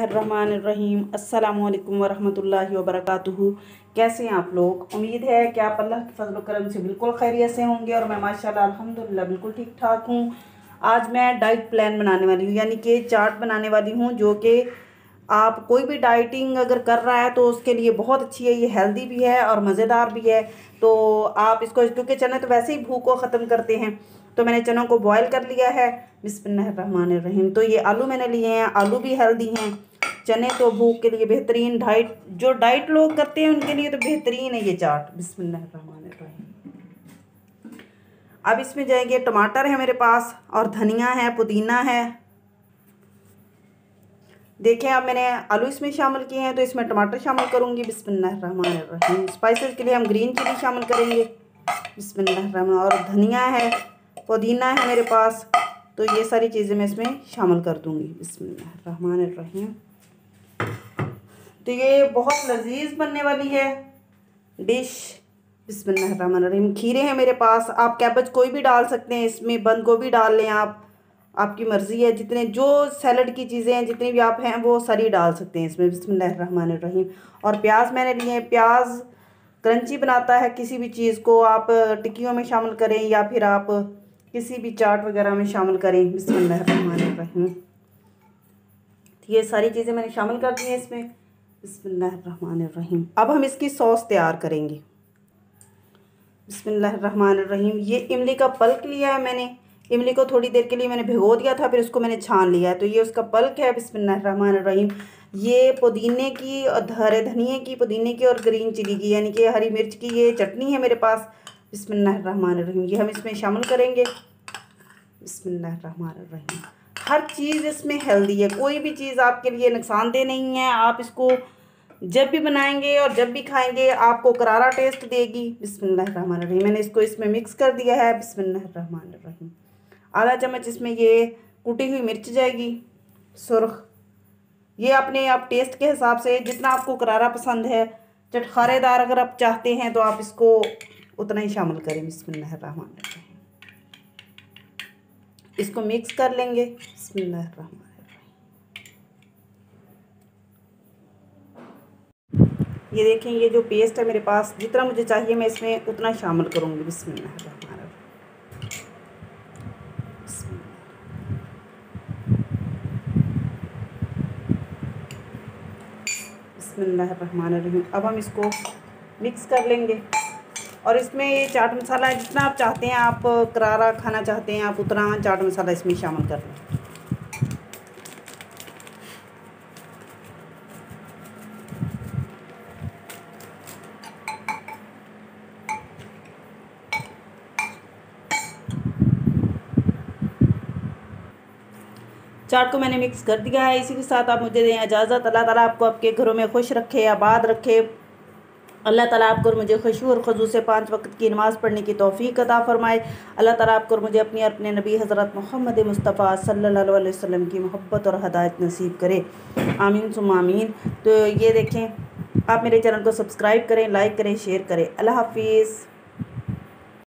रहमानिर्रहीम अस्सलामुअलैकुम वरहमतुल्लाहि वबरकातुहू। कैसे हैं आप लोग? उम्मीद है कि आप अल्लाह के फजल करम से बिल्कुल खैरियत से होंगे और मैं माशाल्लाह अल्हम्दुलिल्लाह बिल्कुल ठीक ठाक हूँ। आज मैं डाइट प्लान बनाने वाली हूँ, यानी कि चार्ट बनाने वाली हूँ, जो कि आप कोई भी डाइटिंग अगर कर रहा है तो उसके लिए बहुत अच्छी है। ये हेल्दी भी है और मज़ेदार भी है। तो आप इसको, क्योंकि चने तो वैसे ही भूख को ख़त्म करते हैं, तो मैंने चनों को बॉयल कर लिया है। बिस्मिल्लाहिर्रहमानिर्रहीम। तो ये आलू मैंने लिए हैं, आलू भी हेल्दी हैं। चने तो भूख के लिए बेहतरीन, जो डाइट लोग करते हैं उनके लिए तो बेहतरीन है ये चाट। बिस्मिल्लाहिर्रहमानिर्रहीम। अब इसमें जाएंगे, टमाटर है मेरे पास और धनिया है, पुदीना है। देखें, अब मैंने आलू इसमें शामिल किए हैं तो इसमें टमाटर शामिल करूँगी। बिस्मिल्लाहिर्रहमानिर्रहीम। स्पाइसेस के लिए हम ग्रीन चिली शामिल करेंगे। बिस्मिल्लाहिर्रहमान। और धनिया है, पुदीना है मेरे पास, तो ये सारी चीज़ें मैं इसमें शामिल कर दूँगी। बिस्मिल्लाहिर्रहमानिर्रहीम। तो ये बहुत लजीज बनने वाली है डिश। बिस्मिल्लाहिर्रहमानिर्रहीम। खीरे हैं मेरे पास, आप कैबेज कोई भी डाल सकते हैं इसमें, बंद गोभी डाल लें आप, आपकी मर्ज़ी है। जितने जो सैलड की चीज़ें हैं जितनी भी आप हैं वो सारी डाल सकते हैं इसमें। बिस्मिल्लाहिर्रहमानिर्रहीम। और प्याज मैंने लिए हैं। प्याज क्रंची बनाता है किसी भी चीज़ को, आप टिक्कियों में शामिल करें या फिर आप किसी भी चाट वगैरह में शामिल करें। बिस्मिल्लाहिर्रहमानिर्रहीम। ये सारी चीज़ें मैंने शामिल कर दी हैं इसमें। बिस्मिल्लाहिर्रहमानिर्रहीम। अब हम इसकी सॉस तैयार करेंगे। बिस्मिल्लाहिर्रहमानिर्रहीम। ये इमली का पल्प लिया है मैंने। इमली को थोड़ी देर के लिए मैंने भिगो दिया था, फिर उसको मैंने छान लिया है, तो ये उसका पल्प है। बिस्मिल्लाहिर्रहमानिर्रहीम। ये पुदीने की और हरे धनिए की, पुदीने की और ग्रीन चिली की, यानी कि हरी मिर्च की ये चटनी है मेरे पास। बिस्मिल्लाहिर्रहमानिर्रहीम। ये हम इसमें शामिल करेंगे। बिस्मिल्लाहिर्रहमानिर्रहीम। हर चीज़ इसमें हेल्दी है, कोई भी चीज़ आपके लिए नुकसानदेह नहीं है। आप इसको जब भी बनाएंगे और जब भी खाएंगे आपको करारा टेस्ट देगी। बिस्मिल्लाहिर्रहमानिर्रहीम। मैंने इसको इसमें मिक्स कर दिया है। बिस्मिल्लाहिर्रहमानिर्रहीम। आधा चम्मच इसमें ये कुटी हुई मिर्च जाएगी, सुर्ख। ये अपने आप टेस्ट के हिसाब से, जितना आपको करारा पसंद है, चटखारेदार अगर आप चाहते हैं तो आप इसको उतना ही शामिल करें। बिस्मिल्लाहिर्रहमानिर्रहीम। इसको मिक्स कर लेंगे। बिस्मिल्लाहिर्रहमानिर्रहीम। ये देखें, ये जो पेस्ट है मेरे पास, जितना मुझे चाहिए मैं इसमें उतना शामिल करूँगी। बिस्मिल्लाहिर्रहमानिर्रहीम। बिस्मिल्लाहिर्रहमानिर्रहीम। अब हम इसको मिक्स कर लेंगे और इसमें ये चाट मसाला जितना आप चाहते हैं, आप करारा खाना चाहते हैं आप उतना चाट मसाला इसमें शामिल कर लें। चाट को मैंने मिक्स कर दिया है। इसी के साथ आप मुझे दें इजाज़त। अल्लाह ताला आपको आपके घरों में खुश रखे, आबाद रखे। अल्लाह ताला आपको और मुझे खुशू और खुजू से 5 वक्त की नमाज़ पढ़ने की तौफ़ीक अता फ़रमाए। अल्लाह ताला आपको और मुझे अपनी और अपने नबी हज़रत मोहम्मद मुस्तफ़ा सल्लल्लाहु अलैहि वसल्लम की मोहब्बत और हदायत नसीब करे। आमीन सुम्मा आमीन। तो ये देखें, आप मेरे चैनल को सब्सक्राइब करें, लाइक करें, शेयर करें। अल्लाह हाफिज़।